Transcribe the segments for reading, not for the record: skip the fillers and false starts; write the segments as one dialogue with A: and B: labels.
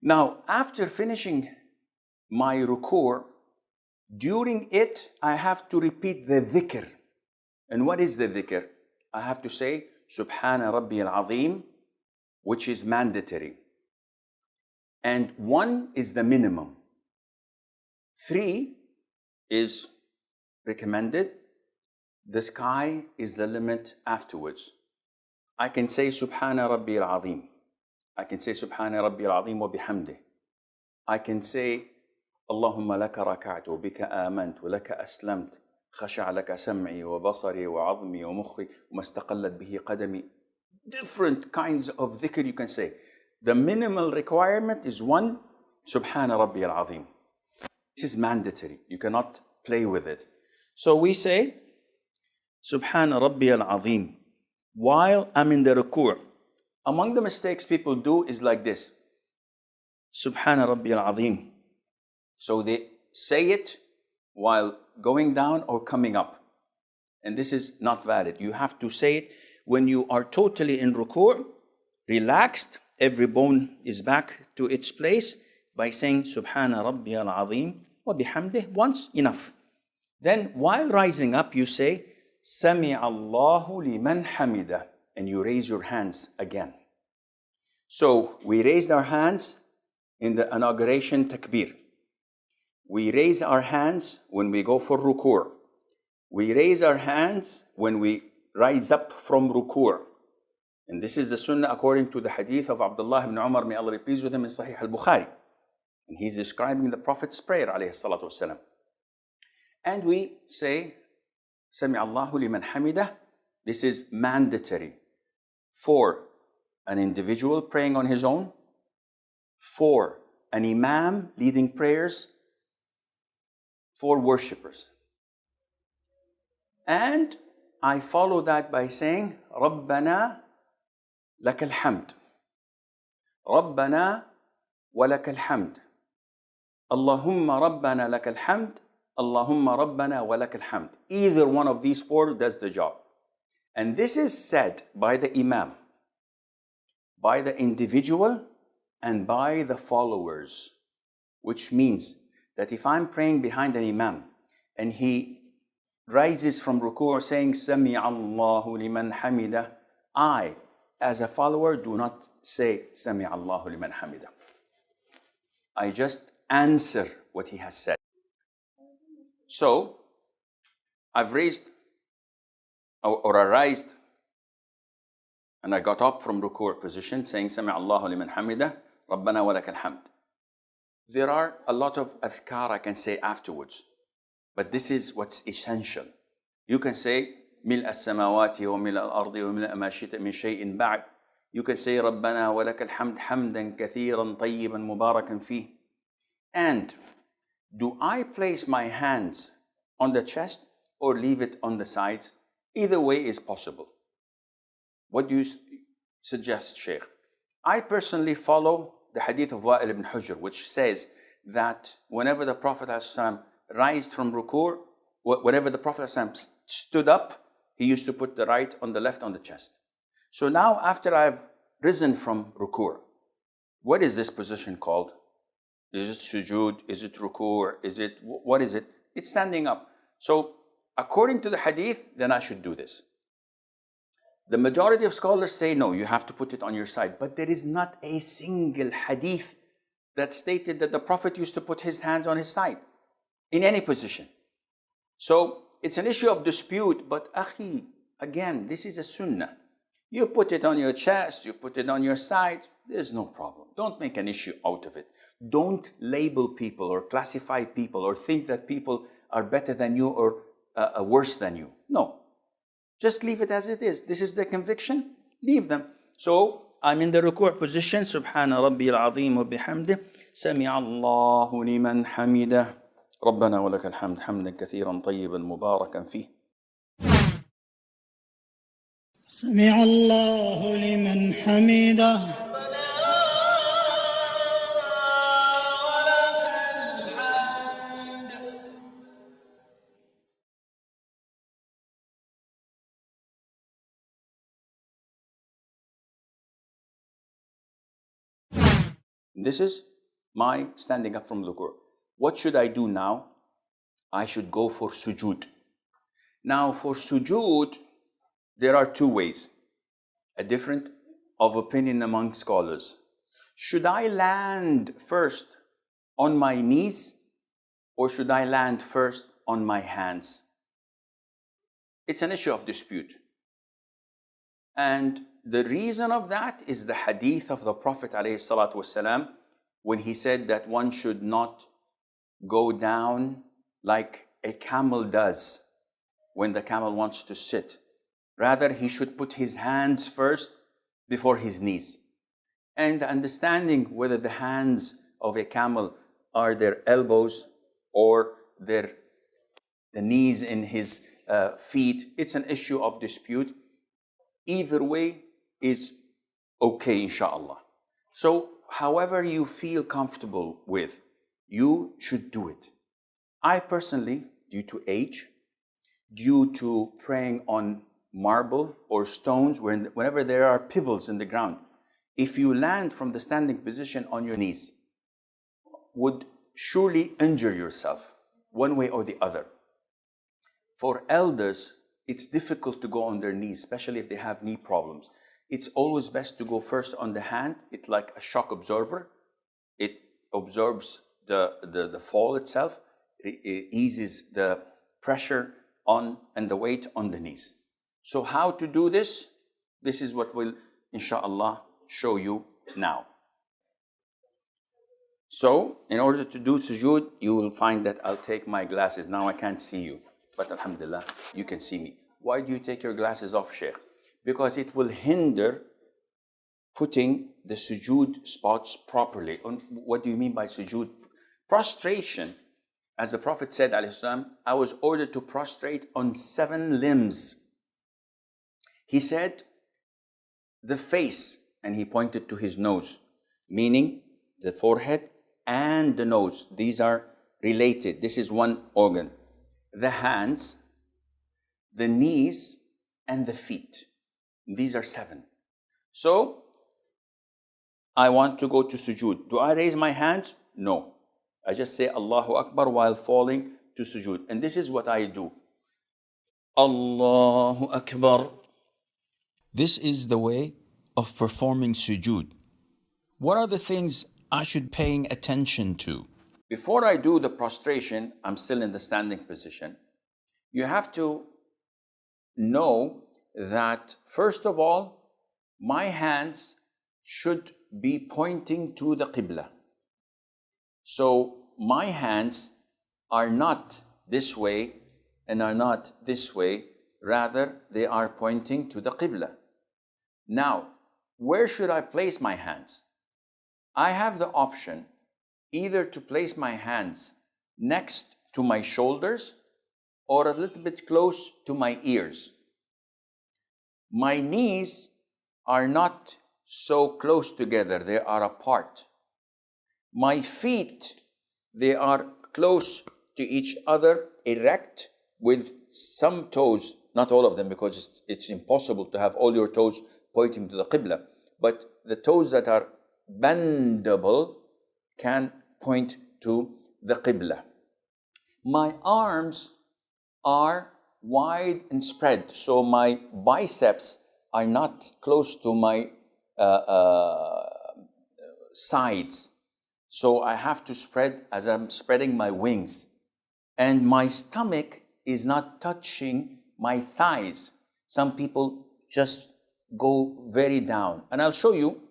A: Now, after finishing my ruku', during it, I have to repeat the dhikr. And what is the dhikr? I have to say, Subhana Rabbi al-Azim, which is mandatory. And 1 is the minimum. 3 is recommended. The sky is the limit afterwards. I can say Subhana Rabbi al-Azim. I can say Subhana Rabbi al-Azim wa bihamdih. I can say Allahumma laka raka'tu, bika amantu, laka aslamt, khasha'a laka sam'i wa basari wa 'azmi wa mukhi wa mastaqallat bihi qadami. Different kinds of dhikr you can say. The minimal requirement is 1, Subhana Rabbi al-Azim. This is mandatory. You cannot play with it. So we say Subhana Rabbi al-Azim while I'm in the ruku'. Among the mistakes people do is like this. Subhana Rabbi al-Azim. So they say it while going down or coming up. And this is not valid. You have to say it when you are totally in ruku', relaxed, every bone is back to its place, by saying Subhana Rabbi al-Azim wa bihamdih once, enough. Then while rising up, you say Sami Allahu liman hamida, and you raise your hands again. So we raised our hands in the inauguration takbir. We raise our hands when we go for ruku'. We raise our hands when we rise up from ruku'. And this is the sunnah according to the hadith of Abdullah ibn Umar, may Allah be pleased with him, in Sahih al-Bukhari. And he's describing the Prophet's prayer, alayhi salatu wasalam. And we say, Sami Allahu liman hamidah. This is mandatory for an individual praying on his own, for an imam leading prayers, for worshippers. And I follow that by saying, Rabbana laka alhamd. Rabbana wa laka alhamd. Allahumma Rabbana laka alhamd. Allahumma Rabbana wa laka alhamd. Either one of these 4 does the job. And this is said by the imam, by the individual, and by the followers. Which means that if I'm praying behind an imam and he rises from ruku' saying Sami Allahu liman hamidah, I, as a follower, do not say Sami Allahu liman hamidah. I just answer what he has said. So, I've raised or I raised and I got up from ruku' position saying Sami Allahu liman hamidah, Rabbana wa lakal hamd. There are a lot of adhkar I can say afterwards, but this is what's essential. You can say ملء السماوات وملء الأرض وملء ما شئت من شيء بعد. You can say ربنا ولك الحمد حمدا كثيرا طيبا مباركا فيه. And do I place my hands on the chest or leave it on the sides? Either way is possible. What do you suggest, Shaykh? I personally follow the hadith of Wa'il ibn Hujr, which says that whenever the Prophet ﷺ rised from ruku', whenever the Prophet ﷺ stood up, he used to put the right on the left on the chest. So now after I've risen from ruku', what is this position called? Is it sujood? Is it ruku'? What is it? It's standing up. So according to the hadith, then I should do this. The majority of scholars say no, you have to put it on your side. But there is not a single hadith that stated that the Prophet used to put his hands on his side in any position. So it's an issue of dispute, but akhi, again, this is a sunnah. You put it on your chest, you put it on your side, there's no problem. Don't make an issue out of it. Don't label people or classify people or think that people are better than you or worse than you. No. Just leave it as it is. This is the conviction. Leave them. So I'm in the ruku' position. Subhana Rabbi al-Azim wa bihamdih. Sami'a Allahu liman hamidah. Rabbana wa lakal hamd hamdan kathiran tayyiban mubarakan fih.
B: سمع الله لمن حمده.
A: This is my standing up from ruku'. What should I do now? I should go for sujood. Now for sujood, there are two ways, a different of opinion among scholars. Should I land first on my knees or should I land first on my hands? It's an issue of dispute. And the reason of that is the hadith of the Prophet ﷺ, when he said that one should not go down like a camel does when the camel wants to sit. Rather, he should put his hands first before his knees. And understanding whether the hands of a camel are their elbows or the knees in his feet, it's an issue of dispute. Either way is okay, inshallah. So, however you feel comfortable with, you should do it. I personally, due to age, due to praying on marble or stones, whenever there are pebbles in the ground, if you land from the standing position on your knees, would surely injure yourself, one way or the other. For elders, it's difficult to go on their knees, especially if they have knee problems. It's always best to go first on the hand. It's like a shock absorber. It absorbs the fall itself. It eases the pressure on and the weight on the knees. So how to do this? This is what we'll, inshallah, show you now. So, in order to do sujood, you will find that I'll take my glasses. Now I can't see you, but alhamdulillah, you can see me. Why do you take your glasses off, Shaykh? Because it will hinder putting the sujood spots properly. What do you mean by sujood? Prostration, as the Prophet said, I was ordered to prostrate on 7 limbs. He said, the face, and he pointed to his nose, meaning the forehead and the nose. These are related. This is one organ. The hands, the knees, and the feet. These are 7. So, I want to go to sujood. Do I raise my hands? No. I just say Allahu Akbar while falling to sujood. And this is what I do. Allahu Akbar. This is the way of performing sujood. What are the things I should paying attention to? Before I do the prostration, I'm still in the standing position. You have to know that, first of all, my hands should be pointing to the Qibla. So my hands are not this way and are not this way. Rather, they are pointing to the Qibla. Now, where should I place my hands? I have the option either to place my hands next to my shoulders or a little bit close to my ears. My knees are not so close together, they are apart. My feet, they are close to each other, erect, with some toes, not all of them, because it's impossible to have all your toes pointing to the Qibla, but the toes that are bendable can point to the Qibla. My arms are wide and spread, so my biceps are not close to my sides. So I have to spread as I'm spreading my wings. And my stomach is not touching my thighs. Some people just go very down. And I'll show you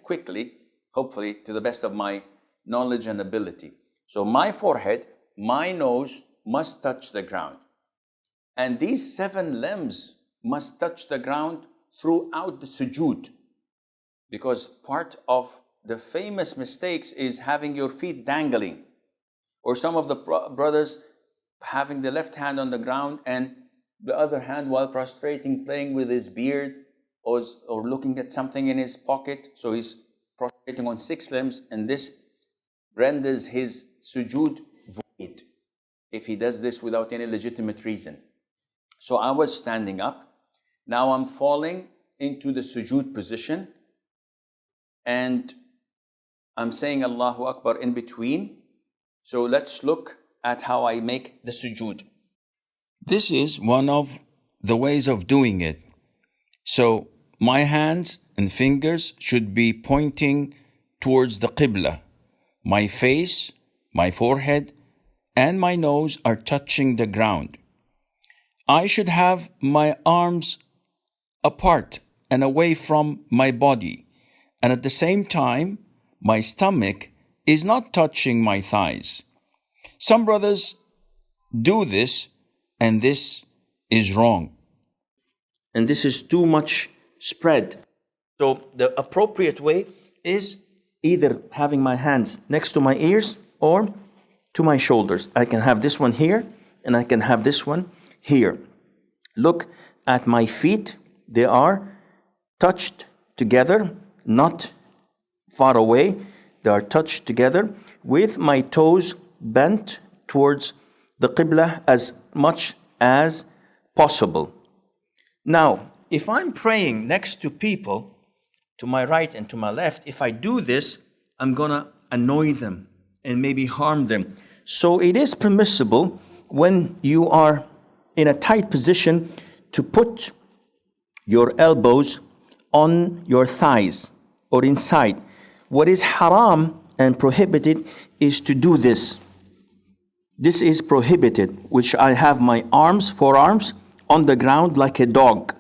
A: quickly, hopefully to the best of my knowledge and ability. So my forehead, my nose must touch the ground. And these 7 limbs must touch the ground throughout the sujood. Because part of the famous mistakes is having your feet dangling. Or some of the brothers having the left hand on the ground and the other hand while prostrating, playing with his beard or looking at something in his pocket. So he's prostrating on 6 limbs, and this renders his sujood void if he does this without any legitimate reason. So I was standing up. Now I'm falling into the sujood position, and I'm saying Allahu Akbar in between. So let's look at how I make the sujood. This is one of the ways of doing it. So my hands and fingers should be pointing towards the Qibla. My face, my forehead, and my nose are touching the ground. I should have my arms apart and away from my body, and at the same time, my stomach is not touching my thighs. Some brothers do this, and this is wrong. And this is too much spread. So the appropriate way is either having my hands next to my ears or to my shoulders. I can have this one here, and I can have this one here. Look at my feet. They are touched together, not far away. They are touched together with my toes bent towards the Qibla as much as possible. Now, if I'm praying next to people, to my right and to my left, if I do this, I'm gonna annoy them and maybe harm them. So it is permissible when you are in a tight position to put your elbows on your thighs or inside. What is haram and prohibited is to do this. This is prohibited, which I have my forearms on the ground like a dog.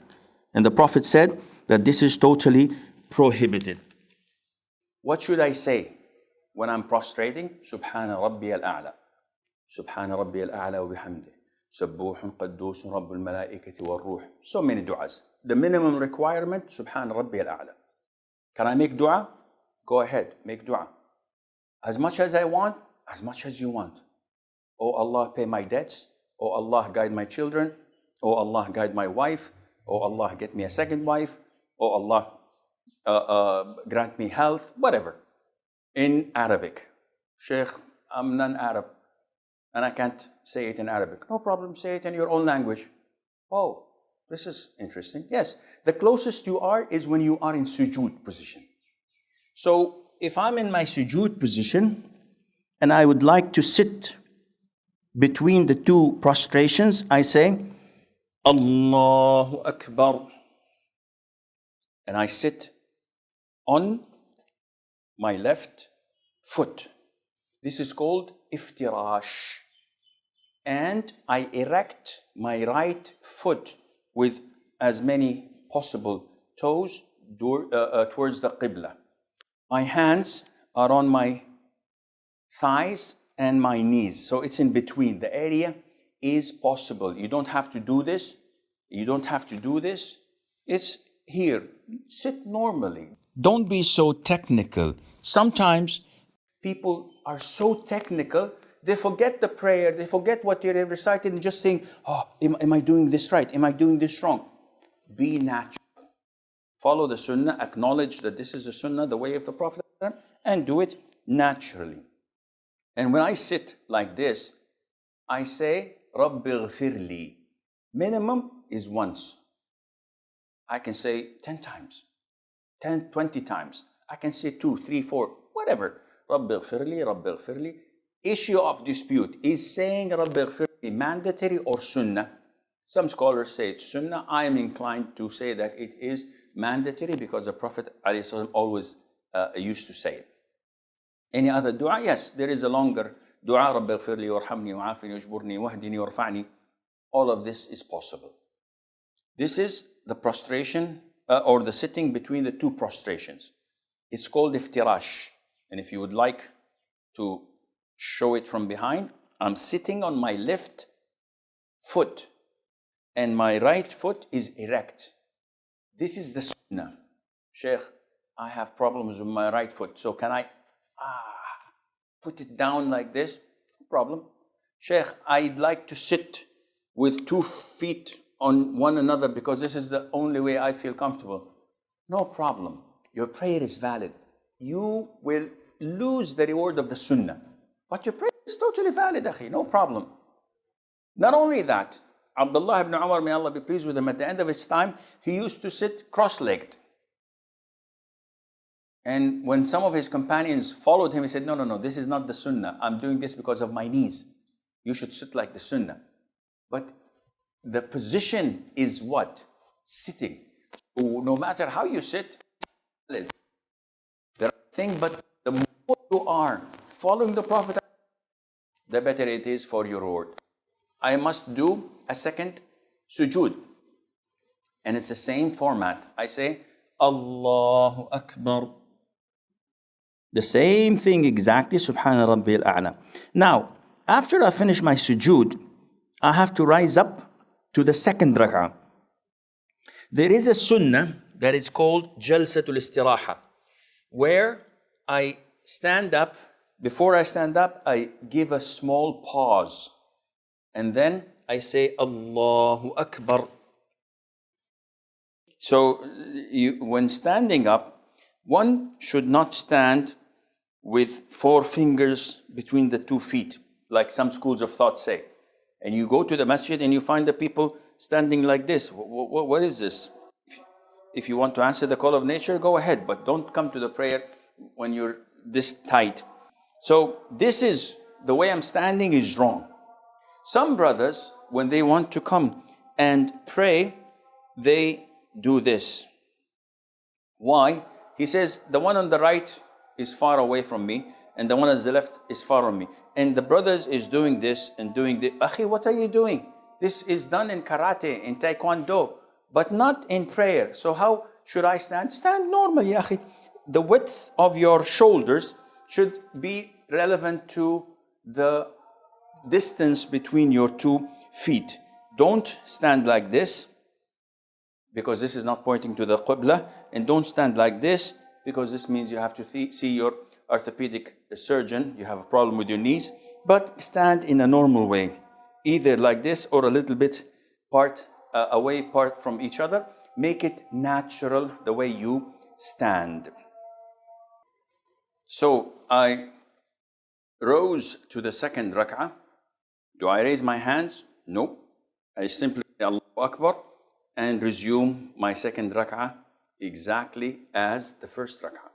A: And the Prophet said that this is totally prohibited. What should I say when I'm prostrating? Subhana Rabbi al-A'la. Subhana Rabbi al-A'la wa bihamdih. Sabbuhun qaddusun Rabbul malaikati wal ruh. So many du'as. The minimum requirement, Subhana Rabbi al-A'la. Can I make dua? Go ahead, make dua. As much as I want, as much as you want. Oh Allah, pay my debts. Oh Allah, guide my children. Oh Allah, guide my wife. Oh Allah, get me a second wife. Oh Allah, grant me health, whatever. In Arabic. Sheikh, I'm non-Arab and I can't say it in Arabic. No problem, say it in your own language. Oh, this is interesting. Yes, the closest you are is when you are in sujood position. So if I'm in my sujood position and I would like to sit between the two prostrations, I say, Allahu Akbar. And I sit on my left foot. This is called iftirash. And I erect my right foot with as many possible toes towards the Qibla. My hands are on my thighs and my knees. So it's in between. The area is possible. You don't have to do this. You don't have to do this. It's here. Sit normally. Don't be so technical. Sometimes people are so technical, they forget the prayer, they forget what you're reciting and just think, oh, am I doing this right? Am I doing this wrong? Be natural. Follow the Sunnah, acknowledge that this is a Sunnah, the way of the Prophet, and do it naturally. And when I sit like this, I say, Rabbi ghfirli. Minimum is once. I can say 10 times, 10, 20 times. I can say 2, 3, 4, whatever. Rabbi ghfirli, Rabbi ghfirli. Issue of dispute. Is saying Rabbi ghfirli mandatory or Sunnah? Some scholars say it's Sunnah. I am inclined to say that it is mandatory because the Prophet ﷺ always used to say it. Any other dua? Yes, there is a longer dua. Rabbi ghfirli warhamni wa'afini wajburni wahdini warfa'ni. All of this is possible. This is the prostration or the sitting between the two prostrations. It's called iftirash. And if you would like to show it from behind, I'm sitting on my left foot and my right foot is erect. This is the Sunnah. Sheikh, I have problems with my right foot, so can I put it down like this? No problem. Sheikh, I'd like to sit with 2 feet on one another because this is the only way I feel comfortable. No problem. Your prayer is valid. You will lose the reward of the Sunnah. But your prayer is totally valid, akhi. No problem. Not only that, Abdullah ibn Umar, may Allah be pleased with him, at the end of his time, he used to sit cross-legged. And when some of his companions followed him, he said, no, this is not the Sunnah. I'm doing this because of my knees. You should sit like the Sunnah. But the position is what? Sitting. So no matter how you sit, there are things, but the more you are following the Prophet, the better it is for your reward. I must do a second sujood. And it's the same format. I say, Allahu Akbar. The same thing exactly, Subhana Rabbil A'la. Now, after I finish my sujood, I have to rise up to the second rak'ah. There is a sunnah that is called Jalsatul Istiraha, where I stand up. Before I stand up, I give a small pause. And then I say, Allahu Akbar. So when standing up, one should not stand with 4 fingers between the 2 feet, like some schools of thought say. And you go to the masjid and you find the people standing like this. What is this? If you want to answer the call of nature, go ahead, but don't come to the prayer when you're this tight. So this is, the way I'm standing is wrong. Some brothers, when they want to come and pray, they do this. Why? He says, the one on the right is far away from me, and the one on the left is far from me. And the brothers is doing this and doing this. Akhi, what are you doing? This is done in karate, in taekwondo, but not in prayer. So how should I stand? Stand normally, akhi. The width of your shoulders should be relevant to the distance between your 2 feet. Don't stand like this, because this is not pointing to the Qibla, and don't stand like this, because this means you have to see your orthopedic surgeon, you have a problem with your knees, but stand in a normal way, either like this or a little bit away from each other. Make it natural the way you stand. So I rose to the second rak'ah. Do I raise my hands? No. I simply say Allahu Akbar and resume my second rak'ah exactly as the first rak'ah.